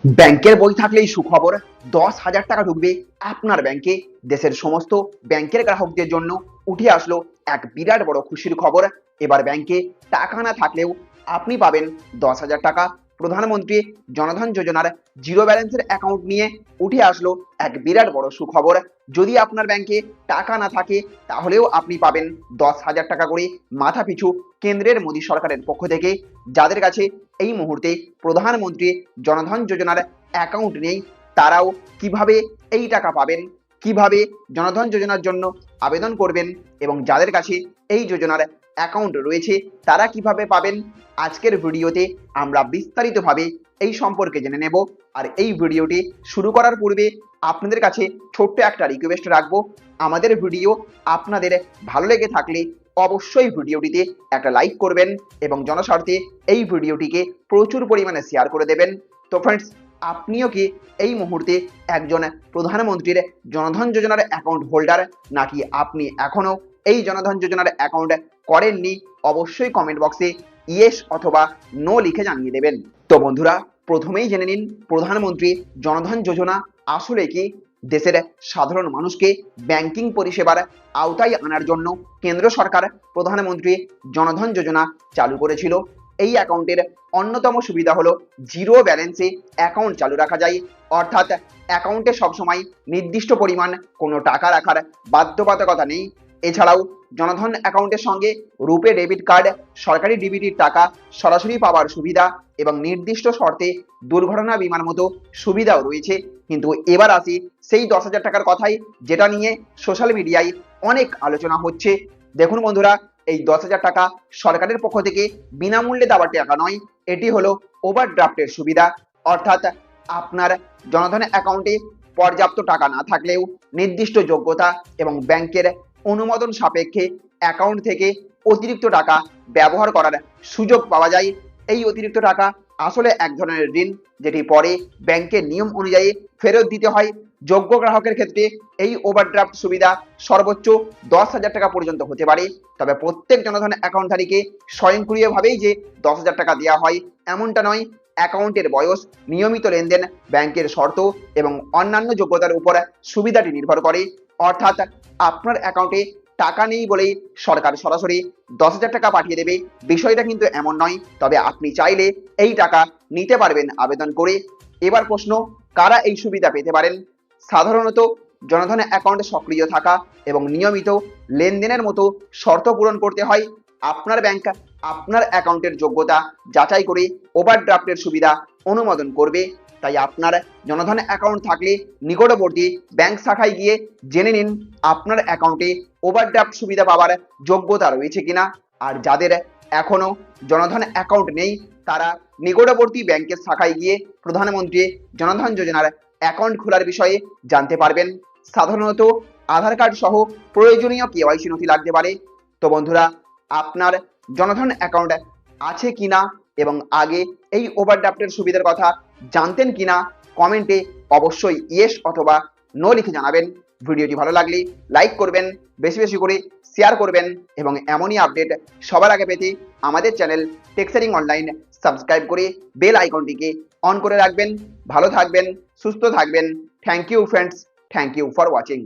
ব্যাংকের বই থাকলেই সুখবর। 10,000 টাকা ঢুকবে আপনার ব্যাংকে। দেশের সমস্ত ব্যাংকের গ্রাহকদের জন্য উঠে আসলো এক বিরাট বড় খুশির খবর। এবার ব্যাংকে টাকা না থাকলেও আপনি পাবেন 10,000 টাকা। প্রধানমন্ত্রী জনধন যোজনার জিরো ব্যালেন্সের অ্যাকাউন্ট নিয়ে উঠে আসলো এক বিরাট বড় সুখবর। যদি আপনার ব্যাংকে টাকা না থাকে তাহলেও আপনি পাবেন 10,000 টাকা করে মাথা পিছু কেন্দ্রের মোদী সরকারের পক্ষ থেকে। যাদের কাছে এই মুহূর্তে প্রধানমন্ত্রী জনধন যোজনার অ্যাকাউন্ট নেই, তারাও কিভাবে এই টাকা পাবেন, কিভাবে জনধন যোজনার জন্য আবেদন করবেন এবং যাদের কাছে এই যোজনার অ্যাকাউন্ট রয়েছে তারা কিভাবে পাবেন, আজকের ভিডিওতে আমরা বিস্তারিতভাবে এই সম্পর্কে জেনে নেব। আর এই ভিডিওটি শুরু করার পূর্বে আপনাদের কাছে ছোট্ট একটা রিকোয়েস্ট রাখবো, আমাদের ভিডিও আপনাদের ভালো লেগে থাকলে অবশ্যই ভিডিওটিতে একটা লাইক করবেন এবং জনস্বার্থে এই ভিডিওটিকে প্রচুর পরিমাণে শেয়ার করে দেবেন। তো ফ্রেন্ডস, আপনিও কি এই মুহূর্তে একজন প্রধানমন্ত্রীর জনধন যোজনার অ্যাকাউন্ট হোল্ডার, নাকি আপনি এখনো এই জনধন যোজনার অ্যাকাউন্ট করেননি? অবশ্যই কমেন্ট বক্সে ইয়েস অথবা নো লিখে জানিয়ে দেবেন। তো বন্ধুরা, প্রথমেই জেনে নিন প্রধানমন্ত্রী জনধন যোজনা আসলে কি। দেশের সাধারণ মানুষকে ব্যাংকিং পরিষেবার আওতায় আনার জন্য কেন্দ্র সরকার প্রধানমন্ত্রী জনধন যোজনা চালু করেছিল। এই অ্যাকাউন্টের অন্যতম সুবিধা হলো জিরো ব্যালেন্সে অ্যাকাউন্ট চালু রাখা যায়, অর্থাৎ অ্যাকাউন্টে সবসময় নির্দিষ্ট পরিমাণ কোনো টাকা রাখার বাধ্যবাধকতা নেই। এছাড়াও জনধন অ্যাকাউন্টের সঙ্গে রুপে ডেবিট কার্ড, সরকারি ডিবিটির টাকা সরাসরি পাওয়ার সুবিধা এবং নির্দিষ্ট শর্তে দুর্ঘটনা বিমার মতো সুবিধাও রয়েছে। কিন্তু এবার আসি সেই 10,000 টাকার কথাই, যেটা নিয়ে সোশ্যাল মিডিয়ায় অনেক আলোচনা হচ্ছে। দেখুন বন্ধুরা, এই 10,000 টাকা সরকারের পক্ষ থেকে বিনামূল্যে দেওয়ার টাকা নয়, এটি হলো ওভারড্রাফটের সুবিধা। অর্থাৎ আপনার জনধন অ্যাকাউন্টে পর্যাপ্ত টাকা না থাকলেও নির্দিষ্ট যোগ্যতা এবং ব্যাংকের অনুমোদন সাপেক্ষে অ্যাকাউন্ট থেকে অতিরিক্ত টাকা ব্যবহার করার সুযোগ পাওয়া যায়। এই অতিরিক্ত টাকা আসলে এক ধরনের ঋণ, যেটি পরে ব্যাংকের নিয়ম অনুযায়ী ফেরত দিতে হয়। যোগ্য গ্রাহকের ক্ষেত্রে এই ওভারড্রাফট সুবিধা সর্বোচ্চ 10,000 টাকা পর্যন্ত হতে পারে। তবে প্রত্যেক জনধন অ্যাকাউন্টধারীকে স্বয়ংক্রিয়ভাবেই যে 10,000 টাকা দেওয়া হয় এমনটা নয়। অ্যাকাউন্টের বয়স, নিয়মিত লেনদেন, ব্যাংকের শর্ত এবং অন্যান্য যোগ্যতার উপর সুবিধাটি নির্ভর করে। অর্থাৎ আপনার অ্যাকাউন্টে টাকা নেই বলেই সরকার সরাসরি 10,000 টাকা পাঠিয়ে দেবে, বিষয়টা কিন্তু এমন নয়। তবে আপনি চাইলে এই টাকা নিতে পারবেন আবেদন করে। এবার প্রশ্ন, কারা এই সুবিধা পেতে পারেন? সাধারণত জনধন অ্যাকাউন্ট সক্রিয় থাকা এবং নিয়মিত লেনদেনের মতো শর্ত পূরণ করতে হয়। আপনার ব্যাংক আপনার অ্যাকাউন্টের যোগ্যতা যাচাই করে ওভারড্রাফটের সুবিধা অনুমোদন করবে। তাই আপনার জনধন অ্যাকাউন্ট থাকলে নিকটবর্তী ব্যাংক শাখায় গিয়ে জেনে নিন আপনার অ্যাকাউন্টে ওভারড্রাফট সুবিধা পাওয়ার যোগ্যতা রয়েছে কিনা। আর যাদের এখনো জনধন অ্যাকাউন্ট নেই তারা নিকটবর্তী ব্যাংকের শাখায় গিয়ে প্রধানমন্ত্রী জনধন যোজনার অ্যাকাউন্ট খোলার বিষয়ে জানতে পারবেন। সাধারণত আধার কার্ড সহ প্রয়োজনীয় কেওয়াইসি নথি লাগতে পারে। তো বন্ধুরা, আপনার জনধন অ্যাকাউন্ট আছে কিনা এবং আগে এই ওভারড্রাফটের সুবিধার কথা জানতেন কিনা কমেন্টে অবশ্যই ইয়েস অথবা নো লিখে জানাবেন। ভিডিওটি ভালো লাগলে লাইক করবেন, বেশি বেশি করে শেয়ার করবেন এবং এমনই আপডেট সবার আগে পেতে আমাদের চ্যানেল টেক্সারিং অনলাইন সাবস্ক্রাইব করে বেল আইকনটিকে অন করে রাখবেন। ভালো থাকবেন, সুস্থ থাকবেন। Thank you friends, thank you for watching.